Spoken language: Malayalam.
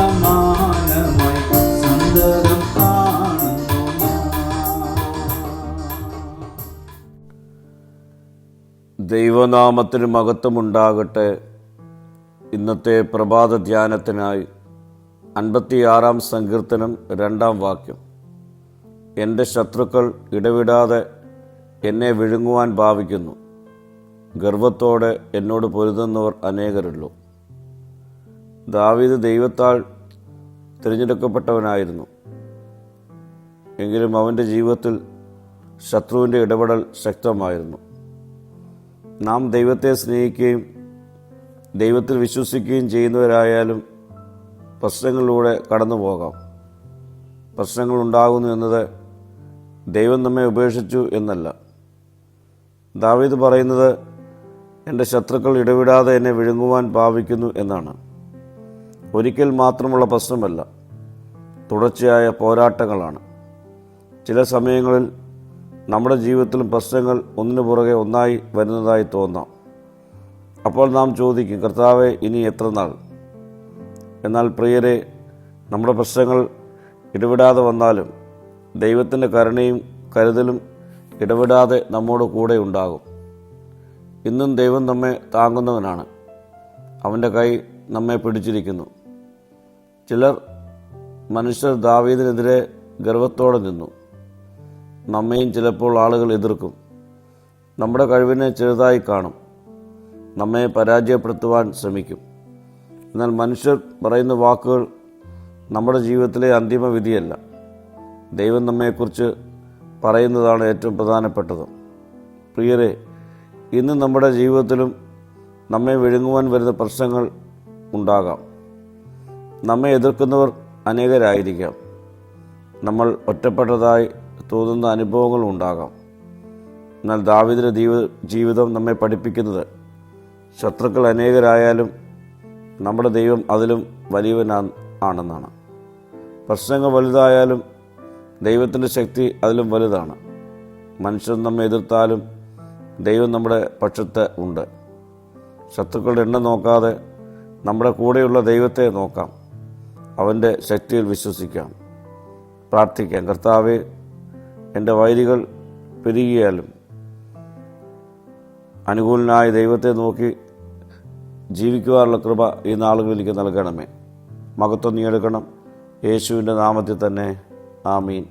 സമാനമായി സന്തതം കാണുന്നു ഞാൻ. ദൈവനാമത്തിന് മഹത്വമുണ്ടാകട്ടെ. ഇന്നത്തെ പ്രഭാത ധ്യാനത്തിനായി 56-ാം സങ്കീർത്തനം 2-ാം വാക്യം. എൻ്റെ ശത്രുക്കൾ ഇടവിടാതെ എന്നെ വിഴുങ്ങുവാൻ ഭാവിക്കുന്നു, ഗർവത്തോടെ എന്നോട് പൊരുതുന്നവർ അനേകരുള്ളൂ. ദാവീദ് ദൈവത്താൽ തിരഞ്ഞെടുക്കപ്പെട്ടവനായിരുന്നു. എങ്കിലും അവൻ്റെ ജീവിതത്തിൽ ശത്രുവിൻ്റെ ഇടപെടൽ ശക്തമായിരുന്നു. നാം ദൈവത്തെ സ്നേഹിക്കുകയും ദൈവത്തിൽ വിശ്വസിക്കുകയും ചെയ്യുന്നവരായാലും പ്രശ്നങ്ങളിലൂടെ കടന്നു പോകാം. പ്രശ്നങ്ങളുണ്ടാകുന്നു എന്നത് ദൈവം നമ്മെ ഉപേക്ഷിച്ചു എന്നല്ല. ദാവീദ് പറയുന്നത്, എൻ്റെ ശത്രുക്കൾ ഇടവിടാതെ എന്നെ വിഴുങ്ങുവാൻ ഭാവിക്കുന്നു എന്നാണ്. ഒരിക്കൽ മാത്രമുള്ള പ്രശ്നമല്ല, തുടർച്ചയായ പോരാട്ടങ്ങളാണ്. ചില സമയങ്ങളിൽ നമ്മുടെ ജീവിതത്തിലും പ്രശ്നങ്ങൾ ഒന്നിനു പുറകെ ഒന്നായി വരുന്നതായി തോന്നാം. അപ്പോൾ നാം ചോദിക്കും, കർത്താവേ, ഇനി എത്ര നാൾ? എന്നാൽ പ്രിയരെ, നമ്മുടെ പ്രശ്നങ്ങൾ ഇടവിടാതെ വന്നാലും ദൈവത്തിൻ്റെ കരുണയും കരുതലും ഇടവിടാതെ നമ്മോട് കൂടെ ഉണ്ടാകും. ഇന്നും ദൈവം നമ്മെ താങ്ങുന്നവനാണ്. അവൻ്റെ കൈ നമ്മെ പിടിച്ചിരിക്കുന്നു. മനുഷ്യർ ദാവീദിനെതിരെ ഗർവത്തോടെ നിന്നു. നമ്മെയും ചിലപ്പോൾ ആളുകൾ എതിർക്കും. നമ്മുടെ കഴിവിനെ ചെറുതായി കാണും. നമ്മെ പരാജയപ്പെടുത്തുവാൻ ശ്രമിക്കും. എന്നാൽ മനുഷ്യർ പറയുന്ന വാക്കുകൾ നമ്മുടെ ജീവിതത്തിലെ അന്തിമ വിധിയല്ല. ദൈവം നമ്മെക്കുറിച്ച് പറയുന്നതാണ് ഏറ്റവും പ്രധാനപ്പെട്ടത്. പ്രിയരെ, ഇന്ന് നമ്മുടെ ജീവിതത്തിലും നമ്മെ വിഴുങ്ങുവാൻ വരുന്ന പ്രശ്നങ്ങൾ ഉണ്ടാകാം. നമ്മെ എതിർക്കുന്നവർ അനേകരായിരിക്കാം. നമ്മൾ ഒറ്റപ്പെട്ടതായി തോന്നുന്ന അനുഭവങ്ങളും ഉണ്ടാകാം. എന്നാൽ ദാവീദിന്റെ ജീവിതം നമ്മെ പഠിപ്പിക്കുന്നത്, ശത്രുക്കൾ അനേകരായാലും നമ്മുടെ ദൈവം അതിലും വലിയവനാണെന്നാണ്. പ്രശ്നങ്ങൾ വലുതായാലും ദൈവത്തിൻ്റെ ശക്തി അതിലും വലുതാണ്. മനുഷ്യർ നമ്മെ എതിർത്താലും ദൈവം നമ്മുടെ പക്ഷത്ത് ഉണ്ട്. ശത്രുക്കളുടെ എണ്ണം നോക്കാതെ നമ്മുടെ കൂടെയുള്ള ദൈവത്തെ നോക്കാം. അവൻ്റെ ശക്തിയിൽ വിശ്വസിക്കാം. പ്രാർത്ഥിക്കാം. കർത്താവേ, എൻ്റെ വൈരികൾ പെരുകിയാലും അനുകൂലനായ ദൈവത്തെ നോക്കി ജീവിക്കുവാനുള്ള കൃപ ഈ നാളുകളിൽ എനിക്ക് നൽകണമേ. മഹത്വം നീ എടുക്കണം. യേശുവിൻ്റെ നാമത്തിൽ തന്നെ. ആമീൻ.